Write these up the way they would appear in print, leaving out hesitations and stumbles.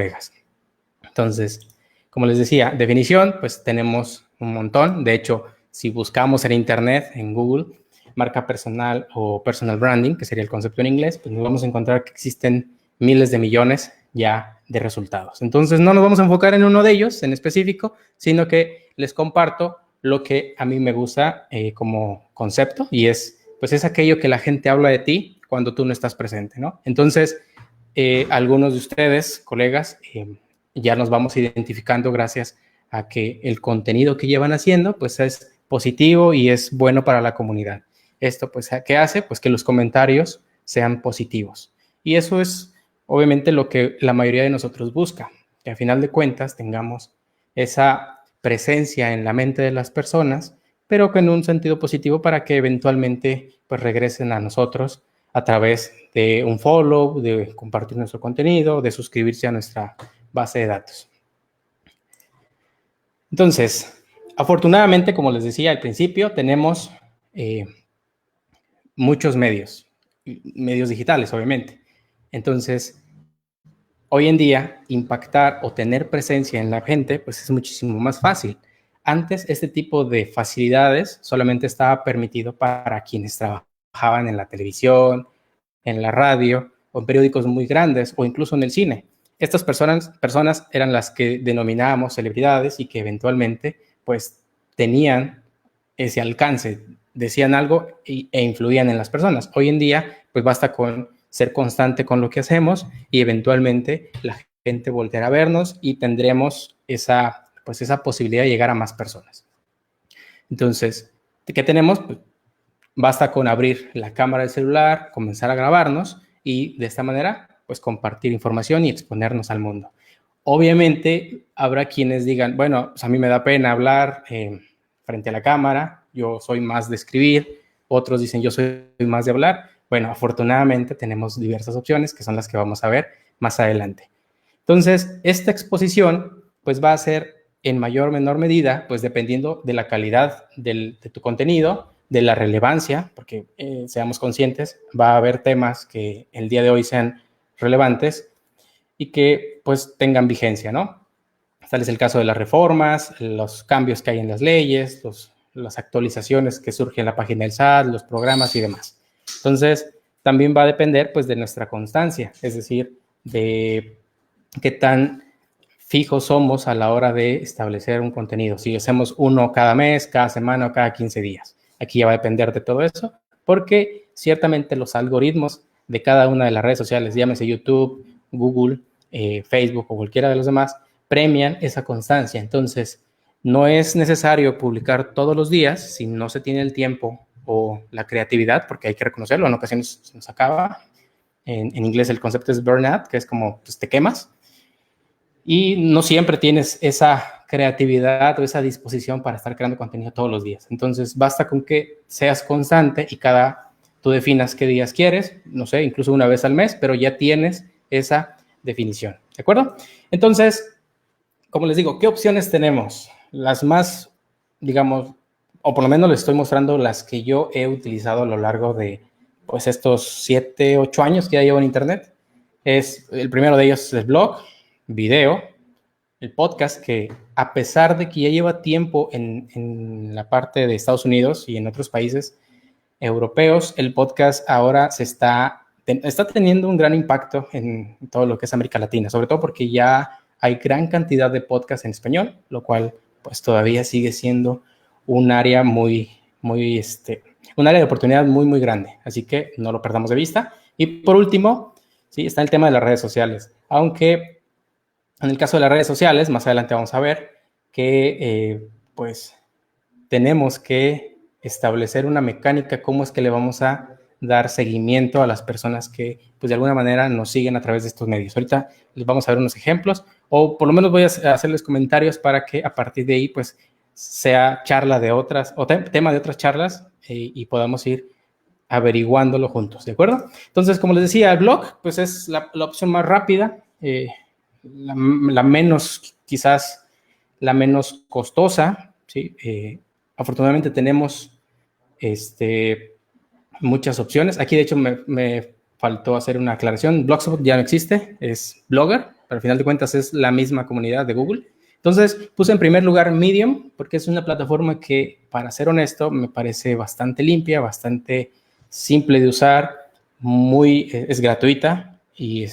colegas. Entonces, como les decía, definición, pues tenemos un montón. De hecho, si buscamos en Internet, en Google, marca personal o personal branding, que sería el concepto en inglés, pues nos vamos a encontrar que existen miles de millones ya de resultados. Entonces, no nos vamos a enfocar en uno de ellos en específico, sino que les comparto lo que a mí me gusta como concepto, y pues es aquello que la gente habla de ti cuando tú no estás presente, ¿no? Entonces, algunos de ustedes, colegas, ya nos vamos identificando gracias a que el contenido que llevan haciendo pues es positivo y es bueno para la comunidad. Esto pues, ¿qué hace? Pues que los comentarios sean positivos. Y eso es obviamente lo que la mayoría de nosotros busca, que al final de cuentas tengamos esa presencia en la mente de las personas, pero que en un sentido positivo para que eventualmente pues regresen a nosotros a través de un follow, de compartir nuestro contenido, de suscribirse a nuestra base de datos. Entonces, afortunadamente, como les decía al principio, tenemos muchos medios digitales, obviamente. Entonces, hoy en día, impactar o tener presencia en la gente, pues es muchísimo más fácil. Antes, este tipo de facilidades solamente estaba permitido para quienes trabajaban en la televisión, en la radio, o en periódicos muy grandes, o incluso en el cine. Estas personas eran las que denominábamos celebridades y que eventualmente, pues, tenían ese alcance, decían algo e influían en las personas. Hoy en día, pues, basta con ser constante con lo que hacemos y eventualmente la gente volteará a vernos y tendremos esa posibilidad de llegar a más personas. Entonces, ¿qué tenemos? Pues, basta con abrir la cámara del celular, comenzar a grabarnos y de esta manera, pues compartir información y exponernos al mundo. Obviamente, habrá quienes digan, bueno, pues a mí me da pena hablar frente a la cámara, yo soy más de escribir, otros dicen, yo soy más de hablar. Bueno, afortunadamente tenemos diversas opciones que son las que vamos a ver más adelante. Entonces, esta exposición, pues va a ser en mayor o menor medida, pues dependiendo de la calidad de tu contenido, de la relevancia, porque seamos conscientes, va a haber temas que el día de hoy sean relevantes y que pues tengan vigencia, ¿no? Tal es el caso de las reformas, los cambios que hay en las leyes, las actualizaciones que surgen en la página del SAT, los programas y demás. Entonces, también va a depender pues de nuestra constancia, es decir, de qué tan fijos somos a la hora de establecer un contenido. Si hacemos uno cada mes, cada semana o cada 15 días. Aquí ya va a depender de todo eso, porque ciertamente los algoritmos de cada una de las redes sociales, llámese YouTube, Google, Facebook o cualquiera de los demás, premian esa constancia. Entonces, no es necesario publicar todos los días si no se tiene el tiempo o la creatividad, porque hay que reconocerlo, en ocasiones se nos acaba. En inglés el concepto es burnout, que es como pues, te quemas. Y no siempre tienes esa creatividad o esa disposición para estar creando contenido todos los días. Entonces, basta con que seas constante y tú definas qué días quieres, no sé, incluso una vez al mes, pero ya tienes esa definición, ¿de acuerdo? Entonces, como les digo, ¿qué opciones tenemos? Las más, digamos, o por lo menos les estoy mostrando las que yo he utilizado a lo largo de, pues, estos 7, 8 años que ya llevo en Internet. El primero de ellos es el blog, video, el podcast, que a pesar de que ya lleva tiempo en la parte de Estados Unidos y en otros países europeos, el podcast ahora está teniendo un gran impacto en todo lo que es América Latina, sobre todo porque ya hay gran cantidad de podcasts en español, lo cual pues todavía sigue siendo un área un área de oportunidad muy, muy grande. Así que no lo perdamos de vista. Y por último, sí, está el tema de las redes sociales. Aunque en el caso de las redes sociales, más adelante vamos a ver que pues tenemos que establecer una mecánica, cómo es que le vamos a dar seguimiento a las personas que pues de alguna manera nos siguen a través de estos medios. Ahorita les vamos a ver unos ejemplos, o por lo menos voy a hacerles comentarios para que a partir de ahí pues sea charla de otras, o tema de otras charlas y podamos ir averiguándolo juntos, ¿de acuerdo? Entonces, como les decía, el blog pues es la opción más rápida, la menos, quizás la menos costosa, ¿sí? Afortunadamente tenemos muchas opciones. Aquí, de hecho, me faltó hacer una aclaración. Blogspot ya no existe, es Blogger. pero al final de cuentas es la misma comunidad de Google. Entonces puse en primer lugar Medium, porque es una plataforma que, para ser honesto, me parece bastante limpia, bastante simple de usar, es gratuita y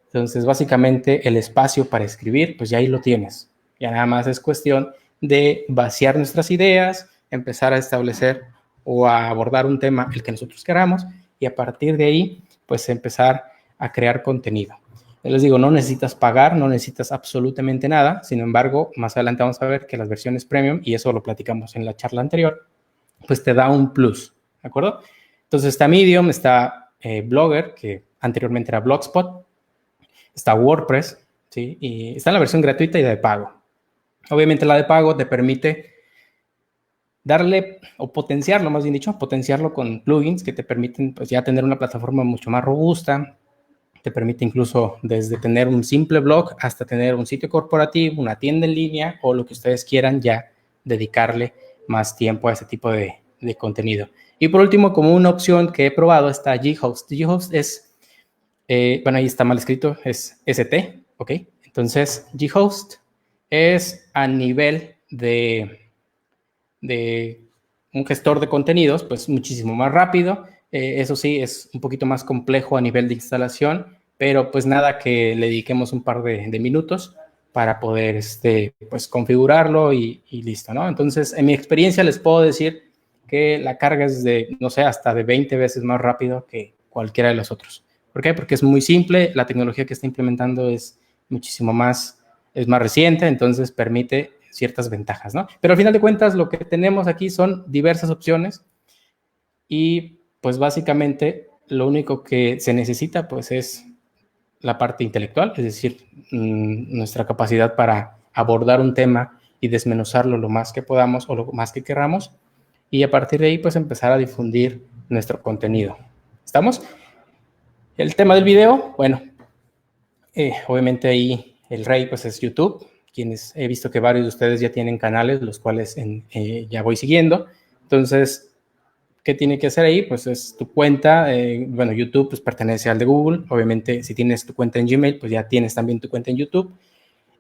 entonces básicamente el espacio para escribir, pues ya ahí lo tienes. Ya nada más es cuestión de vaciar nuestras ideas, empezar a establecer o a abordar un tema el que nosotros queramos y a partir de ahí, pues empezar a crear contenido. Les digo, no necesitas pagar, no necesitas absolutamente nada. Sin embargo, más adelante vamos a ver que las versiones premium, y eso lo platicamos en la charla anterior, pues te da un plus, ¿de acuerdo? Entonces está Medium, está Blogger, que anteriormente era Blogspot, está WordPress, ¿sí? Y está en la versión gratuita y de pago. Obviamente la de pago te permite darle, o potenciarlo, más bien dicho, potenciarlo con plugins que te permiten pues ya tener una plataforma mucho más robusta. Te permite incluso desde tener un simple blog hasta tener un sitio corporativo, una tienda en línea o lo que ustedes quieran ya dedicarle más tiempo a ese tipo de contenido. Y por último, como una opción que he probado, está Ghost. Ghost es, bueno, ahí está mal escrito, es ST, ¿ok? Entonces, Ghost es a nivel de un gestor de contenidos, pues muchísimo más rápido. Eso sí, es un poquito más complejo a nivel de instalación, pero pues nada que le dediquemos un par de minutos para poder pues configurarlo y listo, ¿no? Entonces, en mi experiencia les puedo decir que la carga es de, no sé, hasta de 20 veces más rápido que cualquiera de los otros. ¿Por qué? Porque es muy simple, la tecnología que está implementando es muchísimo más, es más reciente, entonces permite ciertas ventajas, ¿no? Pero al final de cuentas lo que tenemos aquí son diversas opciones y pues básicamente lo único que se necesita pues es la parte intelectual, es decir, nuestra capacidad para abordar un tema y desmenuzarlo lo más que podamos o lo más que queramos y a partir de ahí pues empezar a difundir nuestro contenido. ¿Estamos? El tema del video, bueno, obviamente ahí el rey pues es YouTube, quienes he visto que varios de ustedes ya tienen canales, los cuales ya voy siguiendo. Entonces, ¿qué tiene que hacer ahí? Pues es tu cuenta, bueno, YouTube pues pertenece al de Google, obviamente si tienes tu cuenta en Gmail, pues ya tienes también tu cuenta en YouTube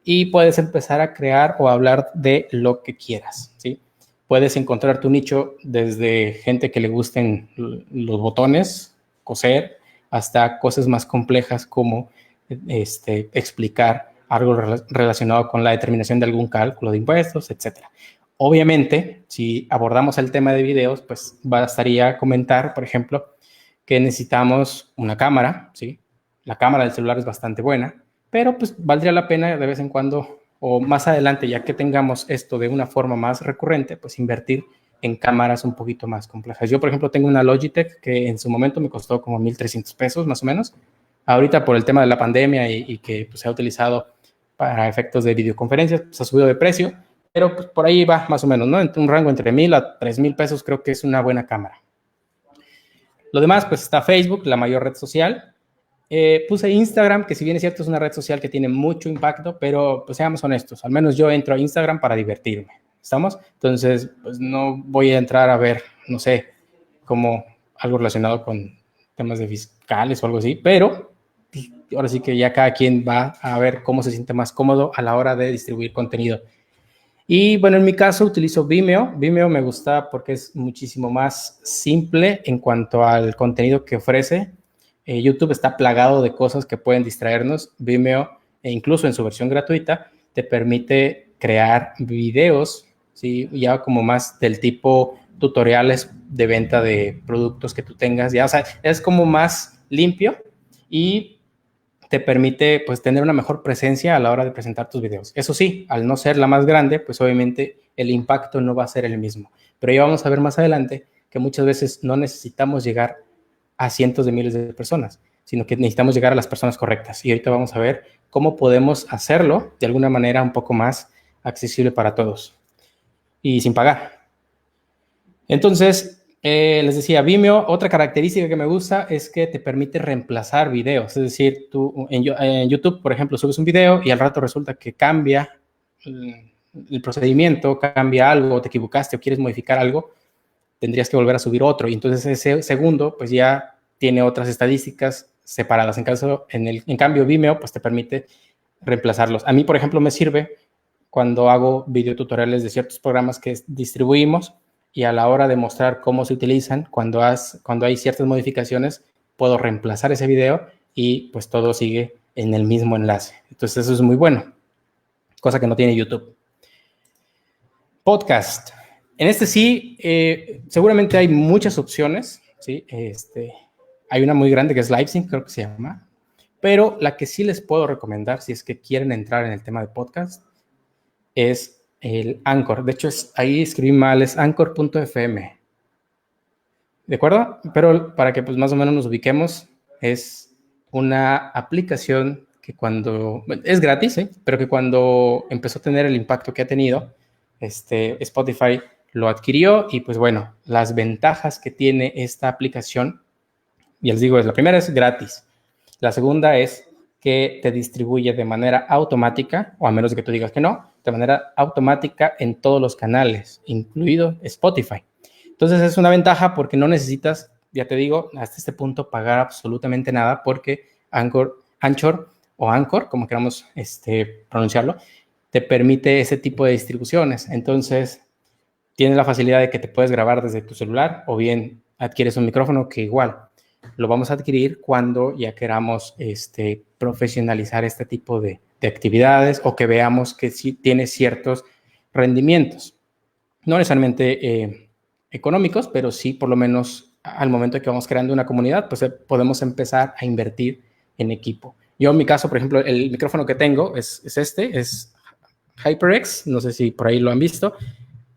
y puedes empezar a crear o hablar de lo que quieras, ¿sí? Puedes encontrar tu nicho desde gente que le gusten los botones, coser, hasta cosas más complejas como explicar algo relacionado con la determinación de algún cálculo de impuestos, etcétera. Obviamente, si abordamos el tema de videos, pues bastaría comentar, por ejemplo, que necesitamos una cámara, ¿sí? La cámara del celular es bastante buena, pero pues valdría la pena de vez en cuando o más adelante, ya que tengamos esto de una forma más recurrente, pues invertir en cámaras un poquito más complejas. Yo, por ejemplo, tengo una Logitech que en su momento me costó como 1,300 pesos, más o menos. Ahorita por el tema de la pandemia y que pues, se ha utilizado para efectos de videoconferencias, pues ha subido de precio, pero pues, por ahí va más o menos, ¿no? Entre un rango entre 1,000 a 3,000 pesos creo que es una buena cámara. Lo demás, pues está Facebook, la mayor red social. Puse Instagram, que si bien es cierto es una red social que tiene mucho impacto, pero pues seamos honestos, al menos yo entro a Instagram para divertirme, ¿estamos? Entonces, pues no voy a entrar a ver, no sé, como algo relacionado con temas de fiscales o algo así, pero pues, ahora sí que ya cada quien va a ver cómo se siente más cómodo a la hora de distribuir contenido. Y bueno, en mi caso utilizo Vimeo. Vimeo me gusta porque es muchísimo más simple en cuanto al contenido que ofrece. YouTube está plagado de cosas que pueden distraernos. Vimeo, e incluso en su versión gratuita, te permite crear videos, ¿sí? Ya como más del tipo tutoriales de venta de productos que tú tengas. Ya, o sea, es como más limpio y te permite pues tener una mejor presencia a la hora de presentar tus videos. Eso sí, al no ser la más grande, pues obviamente el impacto no va a ser el mismo. Pero ya vamos a ver más adelante que muchas veces no necesitamos llegar a cientos de miles de personas, sino que necesitamos llegar a las personas correctas. Y ahorita vamos a ver cómo podemos hacerlo de alguna manera un poco más accesible para todos y sin pagar. Entonces, les decía, Vimeo, otra característica que me gusta es que te permite reemplazar videos. Es decir, tú en YouTube, por ejemplo, subes un video y al rato resulta que cambia el procedimiento, cambia algo, te equivocaste o quieres modificar algo, tendrías que volver a subir otro. Y entonces ese segundo, pues ya tiene otras estadísticas separadas. En cambio, Vimeo, pues te permite reemplazarlos. A mí, por ejemplo, me sirve cuando hago videotutoriales de ciertos programas que distribuimos y a la hora de mostrar cómo se utilizan, cuando hay ciertas modificaciones, puedo reemplazar ese video y pues todo sigue en el mismo enlace. Entonces eso es muy bueno, cosa que no tiene YouTube. Podcast. En este sí, seguramente hay muchas opciones, ¿sí? Hay una muy grande que es LiveSync, creo que se llama, pero la que sí les puedo recomendar si es que quieren entrar en el tema de podcast es el Anchor. De hecho, ahí escribí mal, es anchor.fm. ¿De acuerdo? Pero para que pues más o menos nos ubiquemos, es una aplicación que es gratis, ¿eh? Pero que cuando empezó a tener el impacto que ha tenido, Spotify lo adquirió y pues bueno, las ventajas que tiene esta aplicación, y les digo, la primera es gratis. La segunda es que te distribuye de manera automática, o a menos de que tú digas que no, de manera automática en todos los canales, incluido Spotify. Entonces es una ventaja porque no necesitas, ya te digo, hasta este punto pagar absolutamente nada porque Anchor, como queramos pronunciarlo, te permite ese tipo de distribuciones. Entonces tienes la facilidad de que te puedes grabar desde tu celular o bien adquieres un micrófono que igual lo vamos a adquirir cuando ya queramos profesionalizar este tipo de actividades o que veamos que sí tiene ciertos rendimientos. No necesariamente económicos, pero sí por lo menos al momento de que vamos creando una comunidad, pues podemos empezar a invertir en equipo. Yo en mi caso, por ejemplo, el micrófono que tengo es HyperX, no sé si por ahí lo han visto.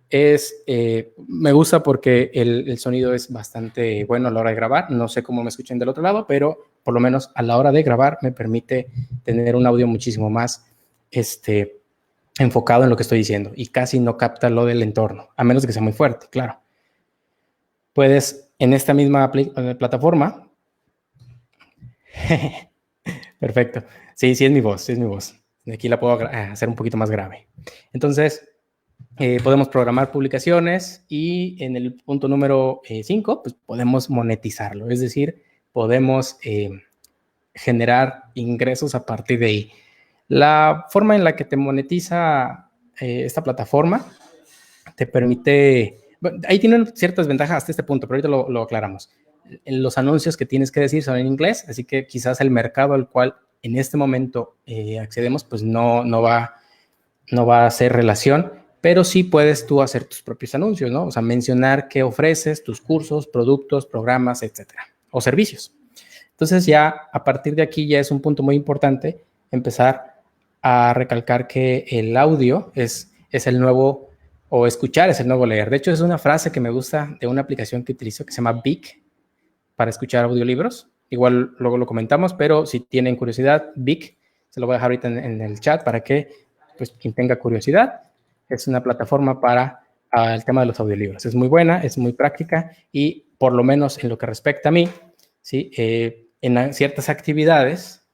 Me gusta porque el sonido es bastante bueno a la hora de grabar. No sé cómo me escuchen del otro lado, pero por lo menos a la hora de grabar me permite tener un audio muchísimo más enfocado en lo que estoy diciendo y casi no capta lo del entorno, a menos de que sea muy fuerte, claro. Puedes en esta misma plataforma. Perfecto. Sí, sí es mi voz, sí es mi voz. Aquí la puedo hacer un poquito más grave. Entonces, podemos programar publicaciones y en el punto número 5, pues podemos monetizarlo, es decir, podemos generar ingresos a partir de ahí. La forma en la que te monetiza esta plataforma te permite, bueno, ahí tienen ciertas ventajas hasta este punto, pero ahorita lo aclaramos. Los anuncios que tienes que decir son en inglés, así que quizás el mercado al cual en este momento accedemos, pues no va a hacer relación, pero sí puedes tú hacer tus propios anuncios, ¿no? O sea, mencionar qué ofreces, tus cursos, productos, programas, etcétera, o servicios. Entonces ya a partir de aquí ya es un punto muy importante empezar a recalcar que el audio es el nuevo, o escuchar es el nuevo leer. De hecho, es una frase que me gusta de una aplicación que utilizo que se llama Vic para escuchar audiolibros. Igual luego lo comentamos, pero si tienen curiosidad, Vic, se lo voy a dejar ahorita en el chat para que pues quien tenga curiosidad, es una plataforma para el tema de los audiolibros. Es muy buena, es muy práctica y por lo menos en lo que respecta a mí, ¿sí? En ciertas actividades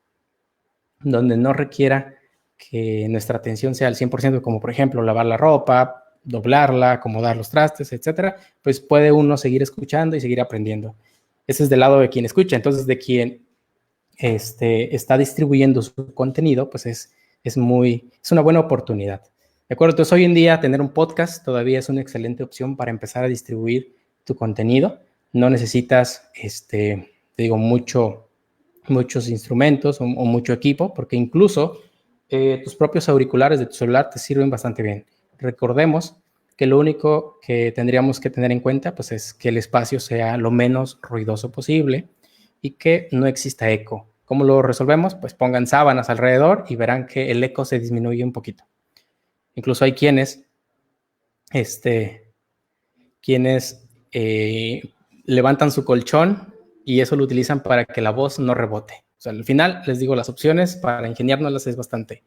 donde no requiera que nuestra atención sea al 100%, como por ejemplo lavar la ropa, doblarla, acomodar los trastes, etcétera, pues puede uno seguir escuchando y seguir aprendiendo. Ese es del lado de quien escucha. Entonces, de quien está distribuyendo su contenido, pues es una buena oportunidad. ¿De acuerdo? Entonces, hoy en día tener un podcast todavía es una excelente opción para empezar a distribuir tu contenido. No necesitas, te digo, muchos instrumentos o mucho equipo, porque incluso tus propios auriculares de tu celular te sirven bastante bien. Recordemos que lo único que tendríamos que tener en cuenta, pues, es que el espacio sea lo menos ruidoso posible y que no exista eco. ¿Cómo lo resolvemos? Pues pongan sábanas alrededor y verán que el eco se disminuye un poquito. Incluso hay quienes levantan su colchón y eso lo utilizan para que la voz no rebote. O sea, al final, les digo, las opciones para ingeniárnoslas es bastante.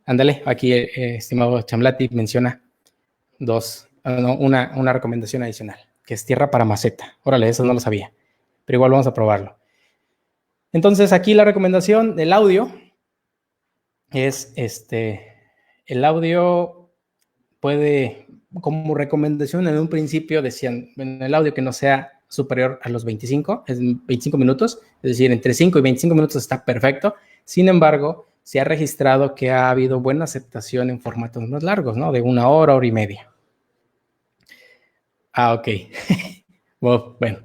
Ándale, aquí, estimado Chamlati, menciona una recomendación adicional, que es tierra para maceta. Órale, eso no lo sabía, pero igual vamos a probarlo. Entonces, aquí la recomendación del audio es el audio puede, como recomendación en un principio decían, en el audio que no sea superior a los 25 minutos, es decir, entre 5 y 25 minutos está perfecto. Sin embargo, se ha registrado que ha habido buena aceptación en formatos más largos, ¿no? De 1 hora, hora y media. Ah, ok. Bueno,